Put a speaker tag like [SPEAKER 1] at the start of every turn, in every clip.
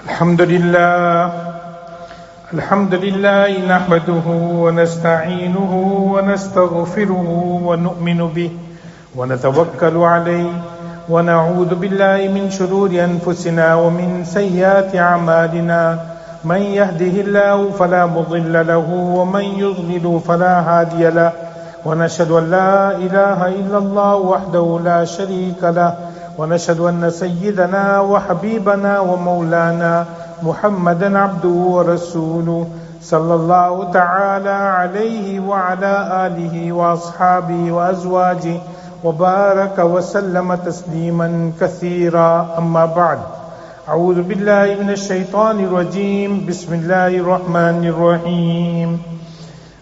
[SPEAKER 1] الحمد لله نحمده ونستعينه ونستغفره ونؤمن به ونتوكل عليه ونعوذ بالله من شرور أنفسنا ومن سيئات أعمالنا من يهده الله فلا مضل له ومن يضلل فلا هادي له ونشهد أن لا إله إلا الله وحده لا شريك له ونشهد أن سيدنا وحبيبنا ومولانا محمدا عبده ورسوله صلى الله تعالى عليه وعلى آله وأصحابه وأزواجه وبارك وسلم تسليما كثيرا. أما بعد، أعوذ بالله من الشيطان الرجيم. بسم الله الرحمن الرحيم.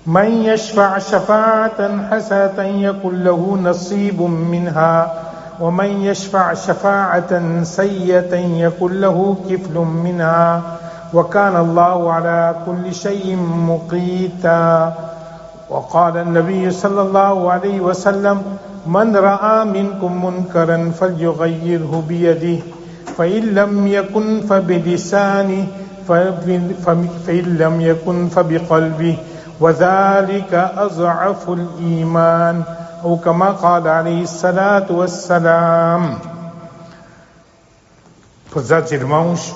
[SPEAKER 1] من يشفع شفاعة حسنة يكن له نصيب منها ومن يشفع شفاعة سيئة يكن له كفل منها وكان الله على كل شيء مقيتا. وقال النبي صلى الله عليه وسلم: من رأى منكم منكرا فليغيره بيده فإن لم يكن فبلسانه فإن لم يكن فبقلبه وذلك أضعف الإيمان ou كما قال عليه الصلاة والسلام. Prezados irmãos,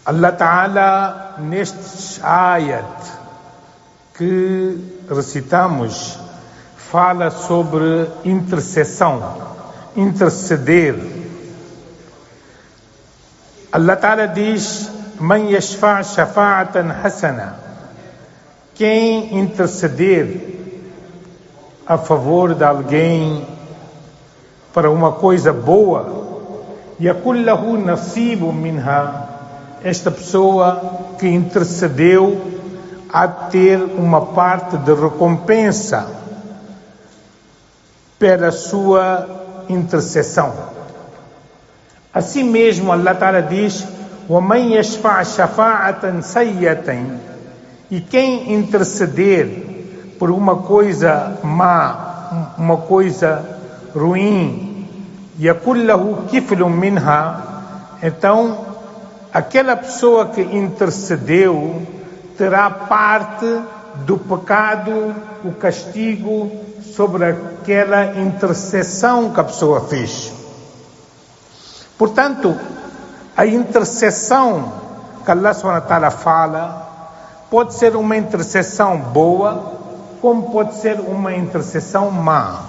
[SPEAKER 1] Allah Ta'ala neste ayat que recitamos fala sobre intercessão, interceder. Allah Ta'ala diz: Man yashfa' shafa'atan hasana, quem interceder a favor de alguém para uma coisa boa, yakul lahu nasibu minha, esta pessoa que intercedeu a ter uma parte de recompensa pela sua intercessão. Assim mesmo Allah Ta'ala diz: wa man yashfa' shafa'atan sayyatan, e quem interceder por uma coisa má, uma coisa ruim, yakul lahu kiflun minha, então aquela pessoa que intercedeu terá parte do pecado, o castigo sobre aquela intercessão que a pessoa fez. Portanto, a intercessão que Allah subhanahu wa ta'ala fala pode ser uma intercessão boa, como pode ser uma intercessão má.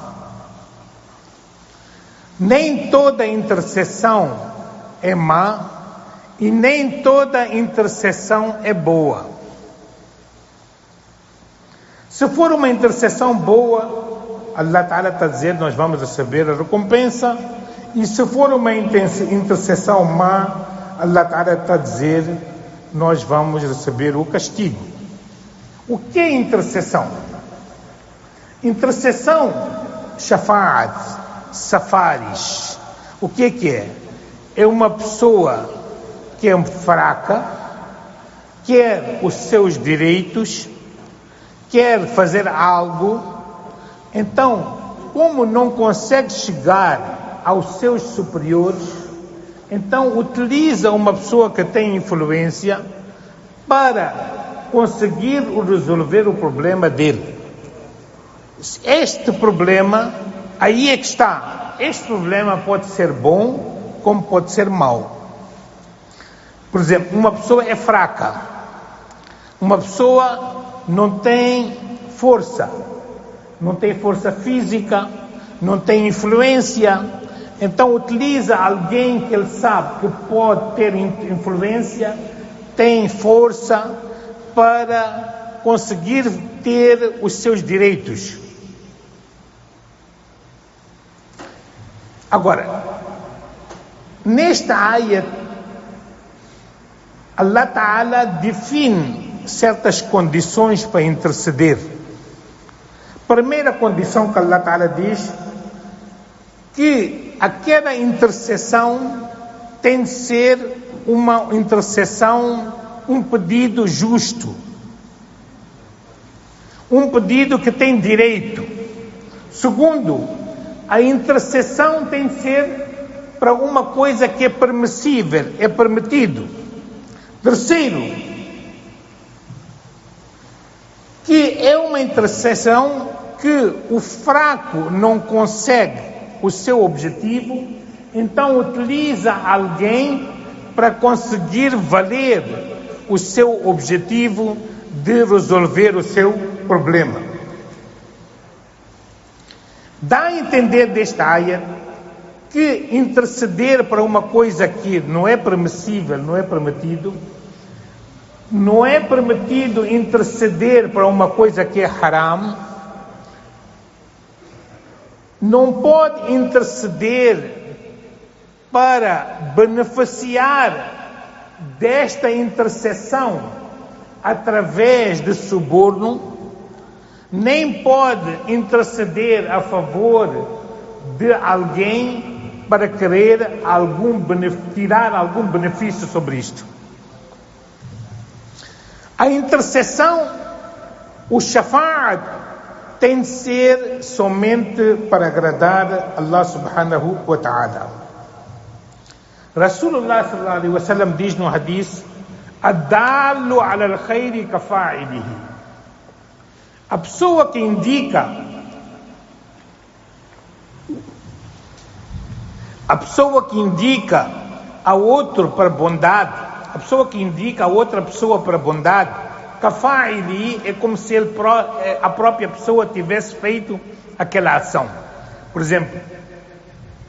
[SPEAKER 1] Nem toda intercessão é má e nem toda intercessão é boa. Se for uma intercessão boa, Allah Ta'ala está dizendo: nós vamos receber a recompensa. E se for uma intercessão má, Allah Ta'ala está dizendo: nós vamos receber o castigo. O que é intercessão? Intercessão, shafa'at, safaris. O que é? É uma pessoa que é fraca, quer os seus direitos, quer fazer algo, então, como não consegue chegar aos seus superiores, então utiliza uma pessoa que tem influência para conseguir resolver o problema dele. Este problema, aí é que está. Este problema pode ser bom, como pode ser mau. Por exemplo, uma pessoa é fraca, uma pessoa não tem força física, não tem influência, então utiliza alguém que ele sabe que pode ter influência, tem força para conseguir ter os seus direitos. Agora, nesta ayat, Allah Ta'ala define certas condições para interceder. Primeira condição que Allah Ta'ala diz que aquela intercessão tem de ser uma intercessão, um pedido justo, um pedido que tem direito. Segundo, a intercessão tem de ser para uma coisa que é permissível, é permitido. Terceiro, que é uma intercessão que o fraco não consegue o seu objetivo, então utiliza alguém para conseguir valer o seu objetivo de resolver o seu problema. Dá a entender desta área que interceder para uma coisa que não é permissível, não é permitido interceder para uma coisa que é haram, não pode interceder para beneficiar desta intercessão através de suborno, nem pode interceder a favor de alguém para querer tirar algum benefício sobre isto. A intercessão, o shafa'at, tem de ser somente para agradar Allah subhanahu wa ta'ala. Rasulullah sallallahu alaihi wasallam diz no hadith: "Ad-dallu 'ala al-khairi kafa'ilihi." A pessoa que indica a outro para bondade, a pessoa que indica a outra pessoa para bondade, kafa'ili, é como se a própria pessoa tivesse feito aquela ação. Por exemplo,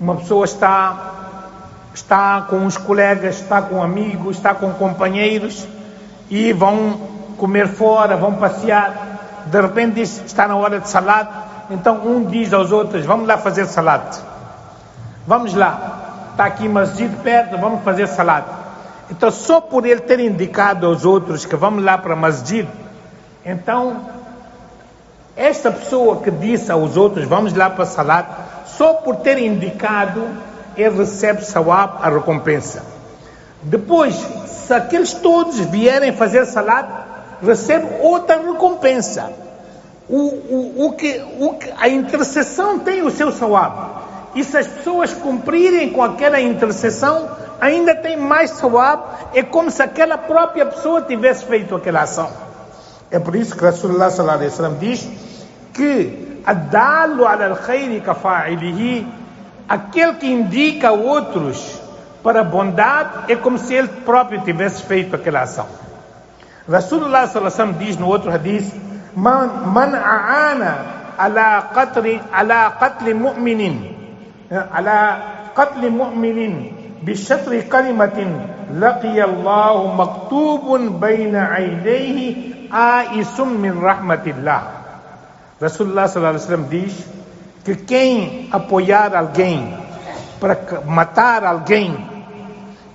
[SPEAKER 1] uma pessoa está com os colegas, está com amigos, está com companheiros e vão comer fora, vão passear. De repente diz, está na hora de salat, então um diz aos outros: vamos lá fazer salat. Vamos lá, está aqui masjid perto, vamos fazer salat. Então, só por ele ter indicado aos outros que vamos lá para masjid, então esta pessoa que disse aos outros vamos lá para salat, só por ter indicado, ele recebe sawab, a recompensa. Depois, se aqueles todos vierem fazer salat, recebe outra recompensa. A intercessão tem o seu sawab. E se as pessoas cumprirem com aquela intercessão, ainda tem mais sawab. É como se aquela própria pessoa tivesse feito aquela ação. É por isso que Rasulullah sallallahu alaihi wasallam diz que ad-dallu 'ala al-khairi kafa'ilihi, aquele que indica a outros para a bondade, é como se ele próprio tivesse feito aquela ação. Rasulullah sallallahu alaihi wasallam diz no outro hadith: man a'ana ala qatli mu'minin bishatri kalimatin laqiya Allahu maktubun bayna aynayhi aisum min rahmatillah. Rasulullah sallallahu alaihi wasallam diz que quem apoiar alguém para matar alguém,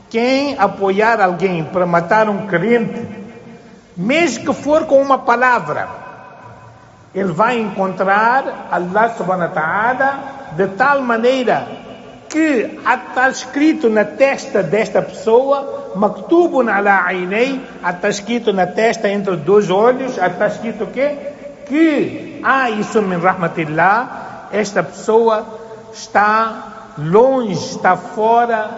[SPEAKER 1] quem apoiar alguém para matar um crente, mesmo que for com uma palavra, ele vai encontrar Allah subhanahu wa ta'ala de tal maneira que está escrito na testa desta pessoa, maktubun ala aynei, está escrito na testa entre dois olhos, está escrito o quê? Que isso min rahmatillah, esta pessoa está longe, está fora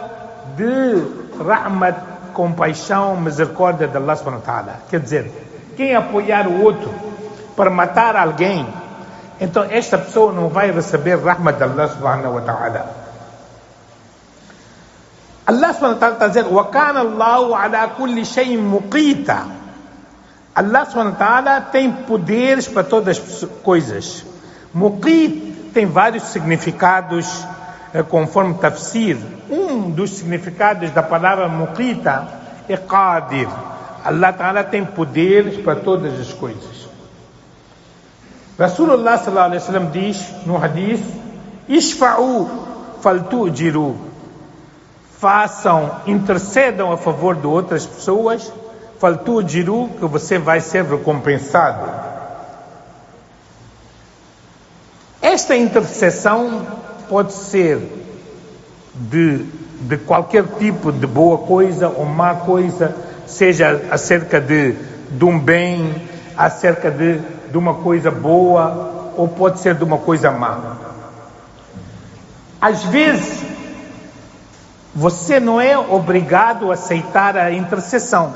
[SPEAKER 1] de rahmat, compaixão, misericórdia de Allah subhanahu wa ta'ala. Quer dizer, quem apoiar o outro para matar alguém, então esta pessoa não vai receber rahmat de Allah subhanahu wa ta'ala. Allah subhanahu wa ta'ala está dizendo: wa kana Allahu ala kulli shay'in muqita. Allah subhanahu wa ta'ala tem poderes para todas as coisas. Muqit tem vários significados, conforme tafsir. Um dos significados da palavra muqita é qadir. Allah ta'ala tem poderes para todas as coisas. Rasulullah sallallahu alaihi wasallam diz no hadith: ishfa'u faltu'jiru. Façam, intercedam a favor de outras pessoas, faltu'jiru, que você vai ser recompensado. Esta intercessão pode ser de qualquer tipo de boa coisa ou má coisa, seja acerca de um bem, acerca de uma coisa boa, ou pode ser de uma coisa má. Às vezes, você não é obrigado a aceitar a intercessão.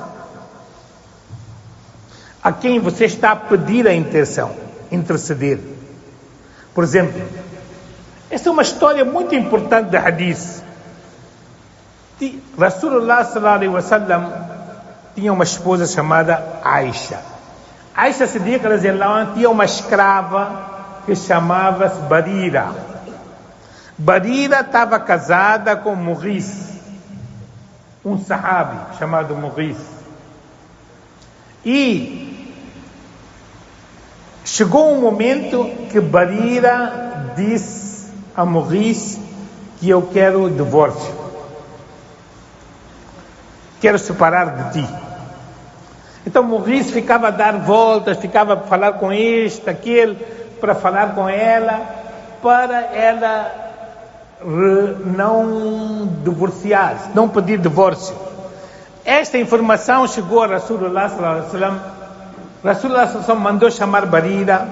[SPEAKER 1] A quem você está a pedir a interceder. Por exemplo, essa é uma história muito importante de hadith. Rasulullah sallallahu alaihi wasallam tinha uma esposa chamada Aisha. Aisha Siddiqa radhiyallahu anha tinha uma escrava que chamava-se Barira. Barira estava casada com Mughis, um sahabi chamado Mughis. E chegou um momento que Barira disse a Mughis que eu quero divórcio. Quero separar de ti. Então Mughis ficava a dar voltas, ficava a falar com este, aquele, para falar com ela, para ela não divorciar, não pedir divórcio. Esta informação chegou a Rasulullah sallallahu alaihi wasallam. Rasulullah sallallahu alaihi wasallam mandou chamar Barira,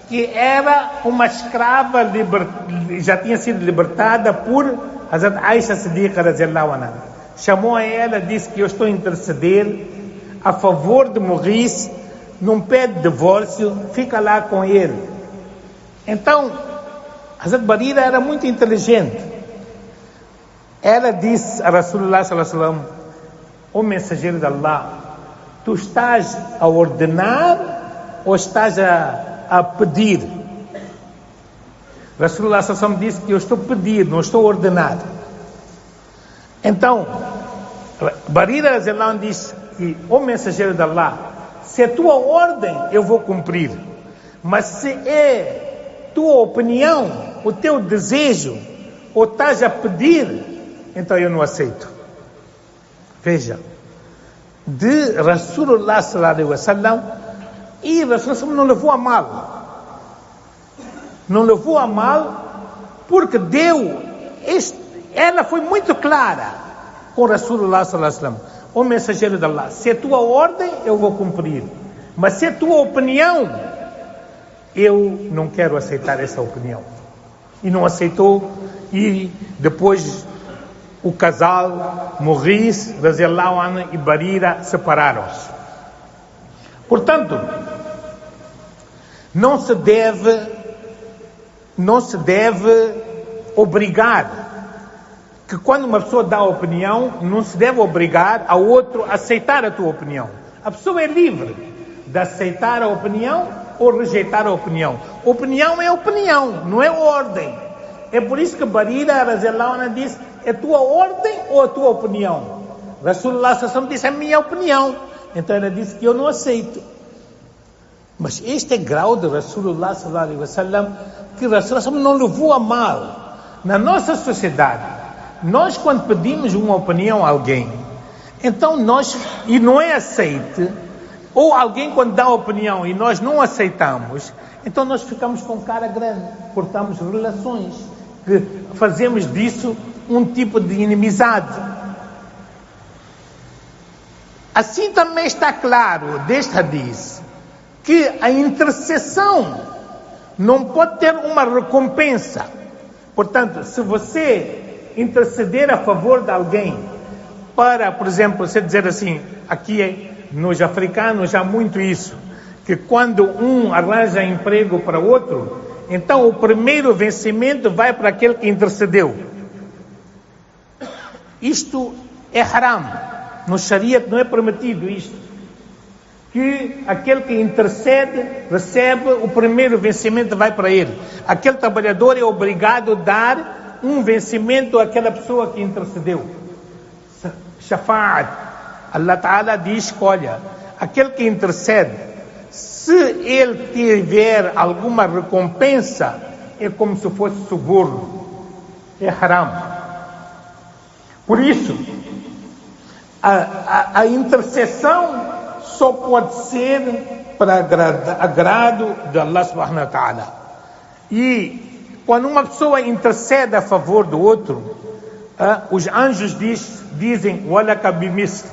[SPEAKER 1] que era uma escrava, já tinha sido libertada por Hazrat Aisha Siddiqa radhiyallahu anha. Chamou a ela, disse que eu estou a interceder a favor de Mughis, não pede divórcio, fica lá com ele. Então, Hazrat Barira era muito inteligente. Ela disse a Rasulullah sallallahu alaihi wasallam: o mensageiro de Allah, tu estás a ordenar ou estás a pedir? Rasulullah sallallahu alaihi wasallam disse que eu estou a pedir, não estou a ordenar. Então, Barira radhiyallahu anha disse que, o mensageiro de Allah, se é tua ordem, eu vou cumprir. Mas se é tua opinião, o teu desejo, ou estás a pedir, então eu não aceito. Veja, de Rasulullah sallallahu alaihi wasallam, e Rasulullah não levou a mal. Não levou a mal, porque ela foi muito clara com Rasulullah sallallahu alaihi wasallam: o mensageiro de Allah, se é tua ordem, eu vou cumprir. Mas se é tua opinião, eu não quero aceitar essa opinião. E não aceitou, e depois o casal Mughis radhiyallahu anhu e Barira separaram-se. Portanto, não se deve obrigar, que quando uma pessoa dá a opinião, não se deve obrigar ao outro a aceitar a tua opinião. A pessoa é livre de aceitar a opinião ou rejeitar a opinião. Opinião é opinião, não é ordem. É por isso que Barira radhiyallahu anha disse: é tua ordem ou a tua opinião? Rasulullah sallallahu alaihi wasallam disse: é a minha opinião. Então ela disse que eu não aceito. Mas este é grau de Rasulullah sallallahu alaihi wasallam, que Rasulullah sallallahu alaihi wasallam não levou a mal. Na nossa sociedade, nós quando pedimos uma opinião a alguém, então e não é aceite, ou alguém quando dá opinião e nós não aceitamos, então nós ficamos com cara grande, cortamos relações, que fazemos disso um tipo de inimizade. Assim também está claro deste hadith que a intercessão não pode ter uma recompensa. Portanto, se você interceder a favor de alguém para, por exemplo, você dizer assim, aqui nos africanos há muito isso, que quando um arranja emprego para outro, então o primeiro vencimento vai para aquele que intercedeu. Isto é haram. No Sharia não é permitido isto. Que aquele que intercede recebe o primeiro vencimento, vai para ele. Aquele trabalhador é obrigado a dar um vencimento àquela pessoa que intercedeu. Shafa'at. Allah Ta'ala diz: olha, aquele que intercede, se ele tiver alguma recompensa, é como se fosse suborno. É haram. Por isso, a intercessão só pode ser para agrado de Allah subhanahu wa ta'ala. E quando uma pessoa intercede a favor do outro, os anjos dizem: walaka bimisl,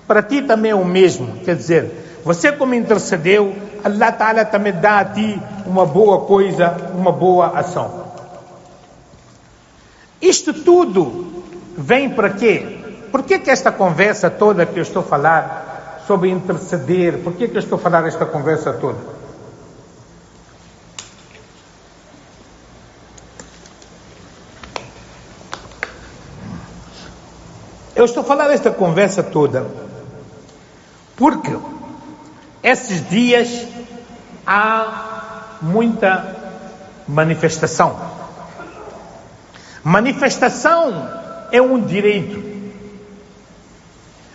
[SPEAKER 1] para ti também é o mesmo. Quer dizer, você como intercedeu, Allah Ta'ala também dá a ti uma boa coisa, uma boa ação. Isto tudo vem para quê? Por que esta conversa toda que eu estou a falar sobre interceder, por que eu estou a falar esta conversa toda? Eu estou a falar esta conversa toda porque esses dias há muita manifestação. Manifestação é um direito,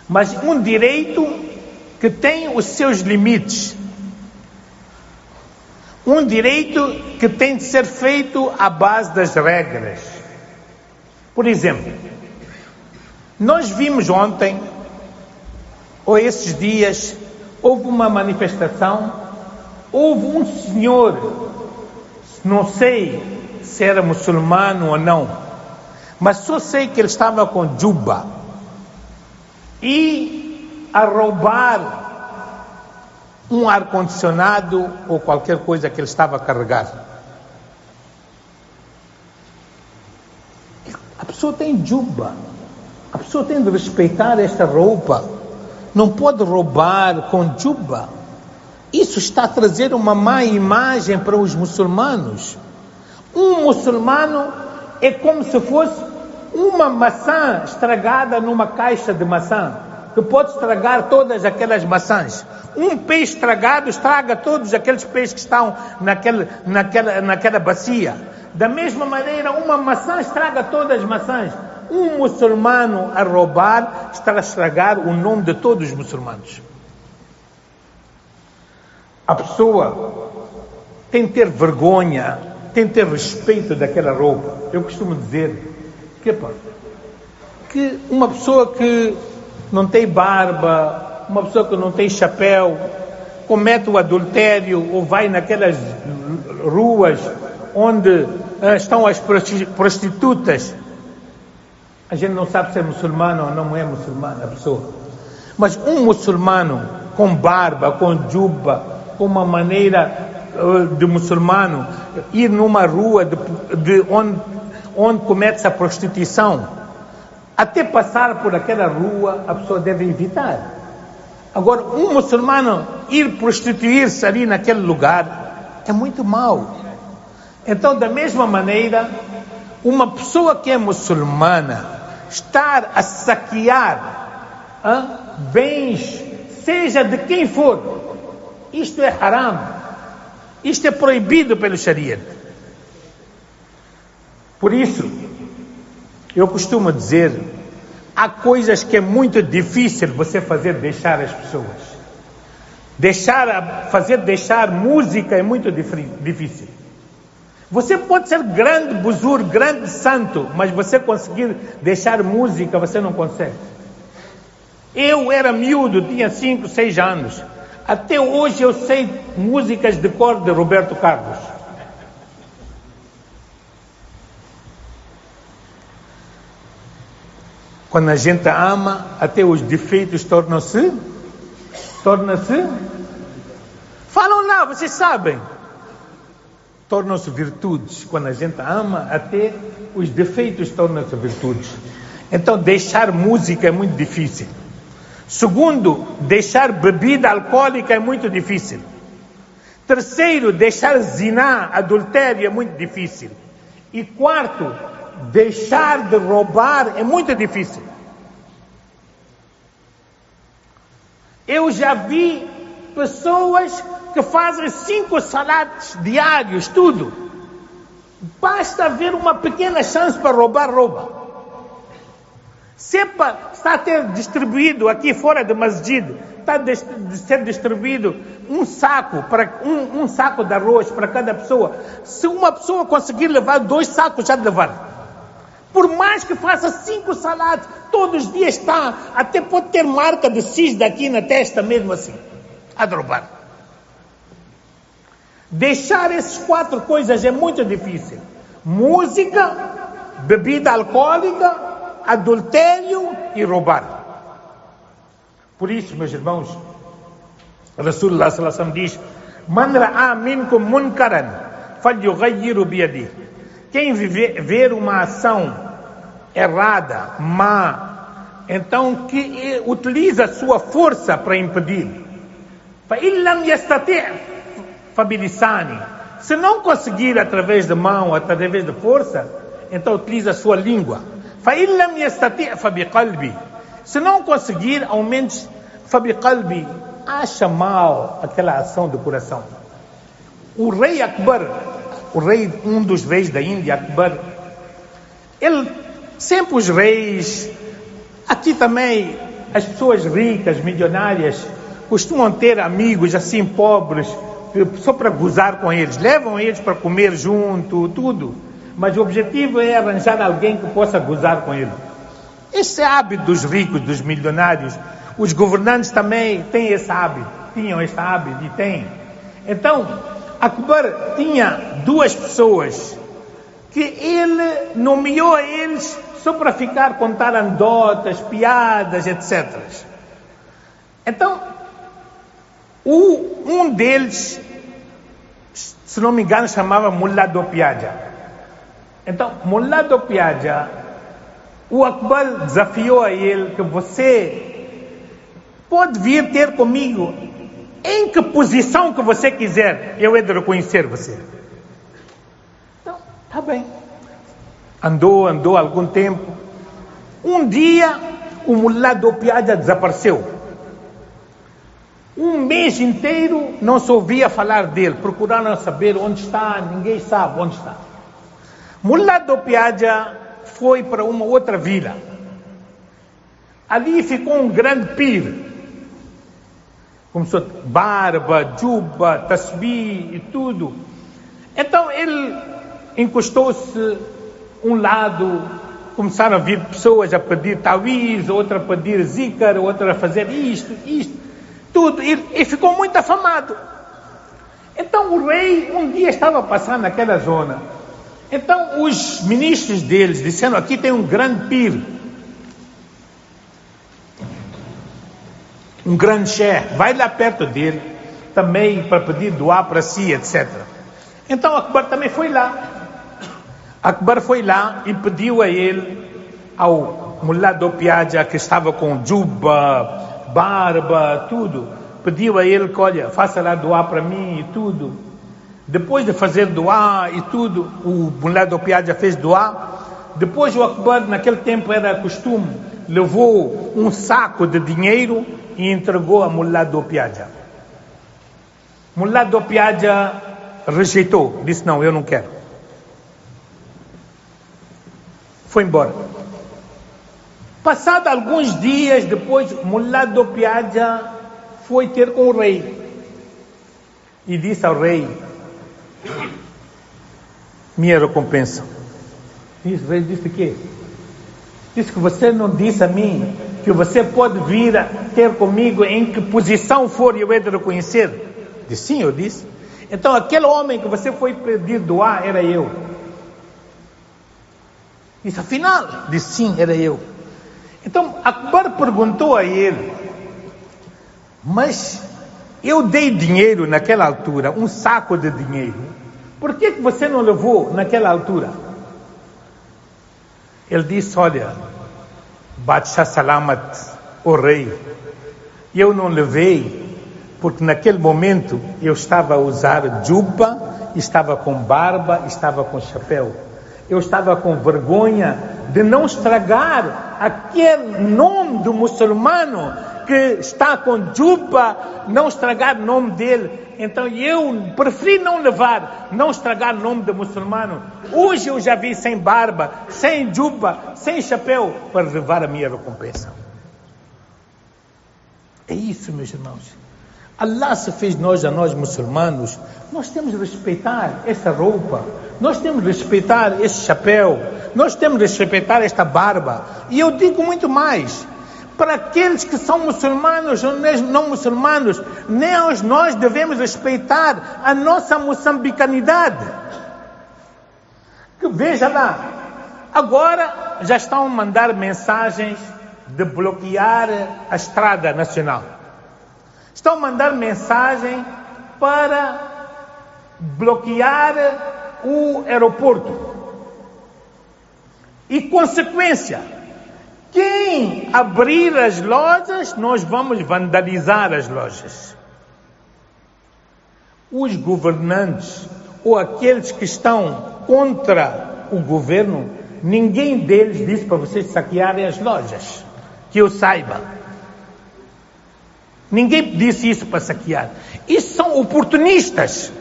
[SPEAKER 1] mas um direito que tem os seus limites. Um direito que tem de ser feito à base das regras. Por exemplo, nós vimos ontem, ou esses dias, houve uma manifestação, houve um senhor, não sei se era muçulmano ou não, mas só sei que ele estava com juba e a roubar um ar-condicionado ou qualquer coisa que ele estava a carregar. A pessoa tem juba, a pessoa tem de respeitar esta roupa, não pode roubar com juba. Isso está a trazer uma má imagem para os muçulmanos. Um muçulmano é como se fosse uma maçã estragada numa caixa de maçã, que pode estragar todas aquelas maçãs. Um peixe estragado estraga todos aqueles peixes que estão naquela bacia. Da mesma maneira, uma maçã estraga todas as maçãs. Um muçulmano a roubar está a estragar o nome de todos os muçulmanos. A pessoa tem de ter vergonha, tem de ter respeito daquela roupa. Eu costumo dizer que uma pessoa que não tem barba, uma pessoa que não tem chapéu, comete o adultério ou vai naquelas ruas onde estão as prostitutas, a gente não sabe se é muçulmano ou não é muçulmano a pessoa. Mas um muçulmano com barba, com juba, com uma maneira de muçulmano, ir numa rua onde comete-se a prostituição, até passar por aquela rua, a pessoa deve evitar. Agora, um muçulmano ir prostituir-se ali naquele lugar é muito mau. Então, da mesma maneira, uma pessoa que é muçulmana estar a saquear bens, seja de quem for, isto é haram, isto é proibido pelo Sharia. Por isso, eu costumo dizer, há coisas que é muito difícil você fazer deixar as pessoas. Deixar música é muito difícil. Você pode ser grande buzur, grande santo, mas você conseguir deixar música, você não consegue. Eu era miúdo, tinha 5, 6 anos. Até hoje eu sei músicas de cor de Roberto Carlos. Quando a gente ama, até os defeitos tornam-se. Falam lá, vocês sabem. Tornam-se virtudes. Quando a gente ama, até os defeitos tornam-se virtudes. Então, deixar música é muito difícil. Segundo, deixar bebida alcoólica é muito difícil. Terceiro, deixar ziná, adultério, é muito difícil. E quarto, deixar de roubar é muito difícil. Eu já vi pessoas que fazem 5 salates diários, tudo. Basta haver uma pequena chance para rouba. Se está a ter distribuído aqui fora do masjid, está de ser distribuído um saco, um saco de arroz para cada pessoa. Se uma pessoa conseguir levar 2 sacos, já de levar. Por mais que faça 5 salates, todos os dias está, até pode ter marca de cisda aqui na testa mesmo assim, a roubar. Deixar essas 4 coisas é muito difícil. Música, bebida alcoólica, adultério e roubar. Por isso, meus irmãos, Rasulullah sallallahu alaihi wasallam diz: Man ra'a minkum munkaran falyughayyiru biyadihi. Quem ver uma ação errada, má, então que utiliza a sua força para impedir. فَإِنْ لَمْ يَسْتَطِعْ فَبِلِسَانِهِ. Se não conseguir através da mão, através da força, então utiliza a sua língua. فَإِنْ لَمْ يَسْتَطِعْ فَبِقَلْبِهِ. Se não conseguir, ao menos فَبِقَلْبِهِ. Acha mal aquela ação do coração. O rei Akbar, um dos reis da Índia, Akbar, sempre os reis, aqui também, as pessoas ricas, milionárias, costumam ter amigos assim pobres, só para gozar com eles, levam eles para comer junto, tudo, mas o objetivo é arranjar alguém que possa gozar com ele. Esse é hábito dos ricos, dos milionários. Os governantes também têm esse hábito, tinham esse hábito e têm. Então, Akbar tinha duas pessoas que ele nomeou a eles só para ficar contar anedotas, piadas, etc. Então, um deles, se não me engano, chamava Mullah Dopiaja. Então, Mullah Dopiaja, o Akbar desafiou a ele que você pode vir ter comigo em que posição que você quiser, eu hei de reconhecer você. Então, tá bem. Andou algum tempo. Um dia, o Mullah Dopiaja desapareceu. Um mês inteiro não se ouvia falar dele, procuraram saber onde está, ninguém sabe onde está. Mullah Dopiaja foi para uma outra vila. Ali ficou um grande pir. Começou barba, juba, tasbih e tudo. Então ele encostou-se um lado, começaram a vir pessoas a pedir tawiz, outra a pedir zikr, outra a fazer isto, tudo, e ficou muito afamado. Então o rei um dia estava passando naquela zona. Então os ministros deles disseram: aqui tem um grande pir, um grande sheikh, vai lá perto dele também para pedir doar para si, etc. Então Akbar também foi lá. Akbar foi lá e pediu a ele, ao Mullah Dopiaja, que estava com juba, barba, tudo, pediu a ele que, olha, faça lá doar para mim e tudo. Depois de fazer doar e tudo, o Mullah Dopiaja fez doar. Depois o Akbar, naquele tempo era costume, levou um saco de dinheiro e entregou a Mullah Dopiaja. Mullah Dopiaja rejeitou, disse: não, eu não quero. Foi embora. Passado alguns dias depois, Mullah Dopiaja foi ter com o rei e disse ao rei: minha recompensa. O rei disse o quê? Disse que você não disse a mim que você pode vir a ter comigo em que posição for e eu hei de reconhecer. Disse: sim, eu disse. Então aquele homem que você foi pedir doar era eu. Disse: afinal? Disse: sim, era eu. Então Akbar perguntou a ele: mas eu dei dinheiro naquela altura, um saco de dinheiro, por que você não levou naquela altura? Ele disse: olha, Badshah Salamat, o rei, eu não levei porque naquele momento eu estava a usar juba, estava com barba, estava com chapéu. Eu estava com vergonha de não estragar aquele nome do muçulmano que está com juba, não estragar o nome dele. Então eu preferi não levar, não estragar o nome do muçulmano. Hoje eu já vi sem barba, sem juba, sem chapéu, para levar a minha recompensa. É isso, meus irmãos. Allah se fez a nós muçulmanos, nós temos de respeitar essa roupa, nós temos de respeitar esse chapéu, nós temos de respeitar esta barba. E eu digo muito mais, para aqueles que são muçulmanos ou não muçulmanos, nós devemos respeitar a nossa moçambicanidade. Que veja lá, agora já estão a mandar mensagens de bloquear a estrada nacional. Estão a mandar mensagem para bloquear o aeroporto. E consequência, quem abrir as lojas, nós vamos vandalizar as lojas. Os governantes ou aqueles que estão contra o governo, ninguém deles disse para vocês saquearem as lojas, que eu saiba. Ninguém disse isso para saquear. Isso são oportunistas.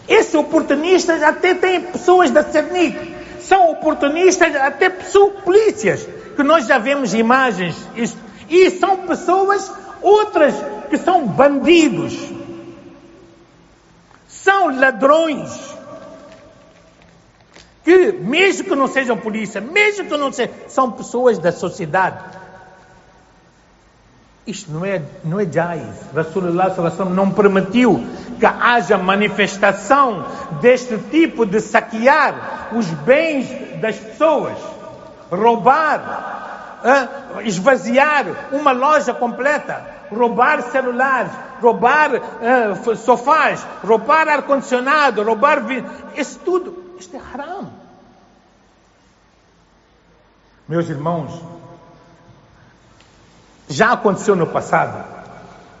[SPEAKER 1] Esses oportunistas até têm pessoas da Cernic. São oportunistas até polícias, que nós já vemos imagens. E são pessoas, outras, que são bandidos. São ladrões. Que, mesmo que não sejam polícia, mesmo que não sejam, são pessoas da sociedade. Isto não é jaiz. Rasulullah sallallahu alaihi wasallam não permitiu que haja manifestação deste tipo de saquear os bens das pessoas, roubar, esvaziar uma loja completa, roubar celulares, roubar sofás, roubar ar-condicionado, roubar... Isso tudo, isto é haram. Meus irmãos, já aconteceu no passado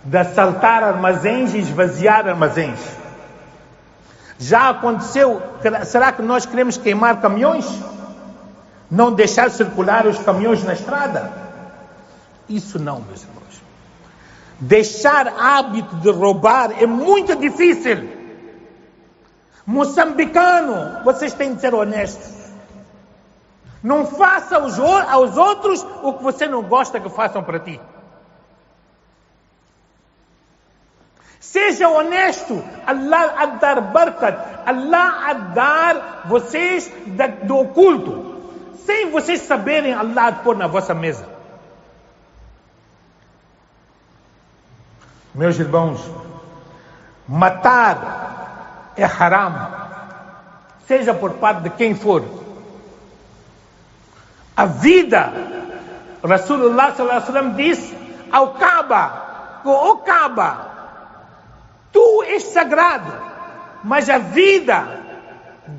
[SPEAKER 1] de assaltar armazéns e esvaziar armazéns. Já aconteceu. Será que nós queremos queimar caminhões? Não deixar circular os caminhões na estrada? Isso não, meus irmãos. Deixar hábito de roubar é muito difícil. Moçambicano, vocês têm de ser honestos. Não faça aos outros o que você não gosta que façam para ti. Seja honesto. Allah a dar barakat. Allah a dar vocês do oculto. Sem vocês saberem, Allah a pôr na vossa mesa. Meus irmãos, matar é haram. Seja por parte de quem for. A vida, Rasulullah sallallahu alaihi wasallam disse ao Kaaba, o Kaaba, tu és sagrado, mas a vida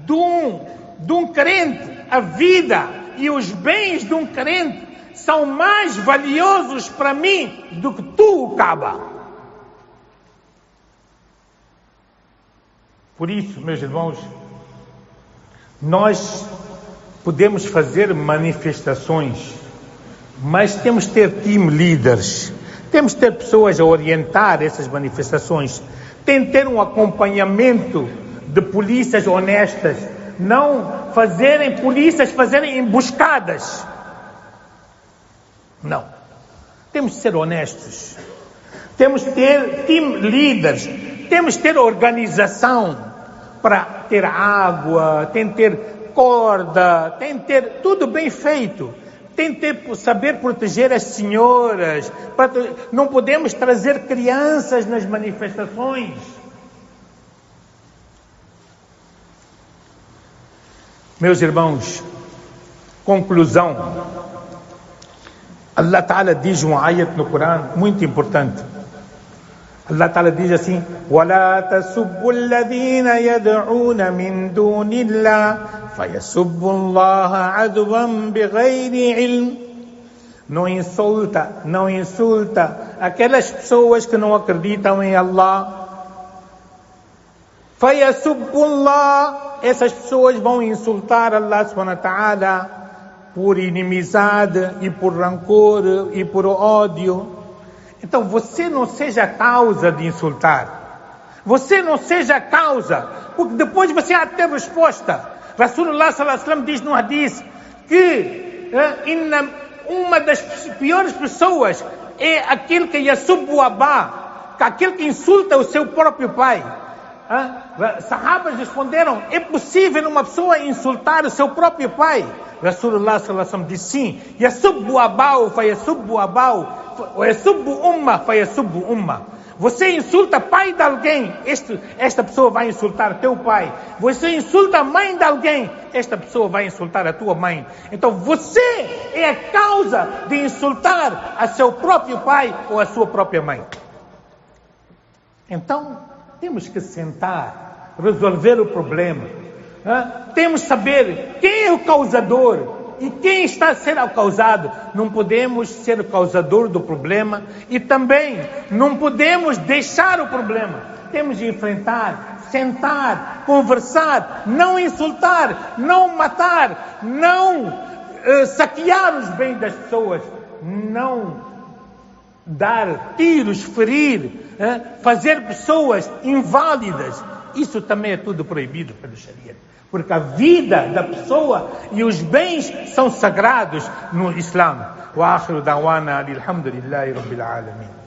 [SPEAKER 1] de um crente, a vida e os bens de um crente são mais valiosos para mim do que tu, o Kaaba. Por isso, meus irmãos, nós podemos fazer manifestações, mas temos de ter team leaders, temos de ter pessoas a orientar essas manifestações, tem de ter um acompanhamento de polícias honestas, não polícias fazerem emboscadas. Não. Temos de ser honestos, temos de ter team leaders, temos de ter organização para ter água, tem de ter corda, tem de ter tudo bem feito, tem de ter, saber proteger as senhoras, não podemos trazer crianças nas manifestações. Meus irmãos, conclusão. Allah Ta'ala diz um ayat no Corão muito importante. Allah Ta'ala diz assim: وَلَا تَسُبُّوا الَّذِينَ يَدْعُونَ مِن دُونِ اللَّهِ فَيَسُبُّوا اللَّهَ عَدْوًا بِغَيْرِ عِلْمٍ. Não insulta aquelas pessoas que não acreditam em Allah. فَيَسُبُّوا اللَّهَ, essas pessoas vão insultar Allah subhanahu wa ta'ala por inimizade e por rancor e por ódio. Então você não seja a causa de insultar. Você não seja a causa, porque depois você há de ter resposta. Rasulullah sallallahu alaihi wasallam diz no hadith que uma das piores pessoas é aquele que yasubbu abá, aquele que insulta o seu próprio pai. Sahabas responderam: é possível uma pessoa insultar o seu próprio pai? Rasulullah sallallahu alaihi wasallam disse sim. Yasubbu abau fa yasubbu abau wa yasubbu umma fa yasubbu umma. Você insulta pai de alguém, esta pessoa vai insultar teu pai. Você insulta a mãe de alguém, esta pessoa vai insultar a tua mãe. Então você é a causa de insultar a seu próprio pai ou a sua própria mãe. Então temos que sentar, resolver o problema. Temos que saber quem é o causador. E quem está a ser causado? Não podemos ser o causador do problema e também não podemos deixar o problema. Temos de enfrentar, sentar, conversar, não insultar, não matar, não saquear os bens das pessoas, não dar tiros, ferir, fazer pessoas inválidas. Isso também é tudo proibido pelo Sharia. Porque a vida da pessoa e os bens são sagrados no Islã. Wa akhiru da'wana alhamdulillahi rabbil alamin.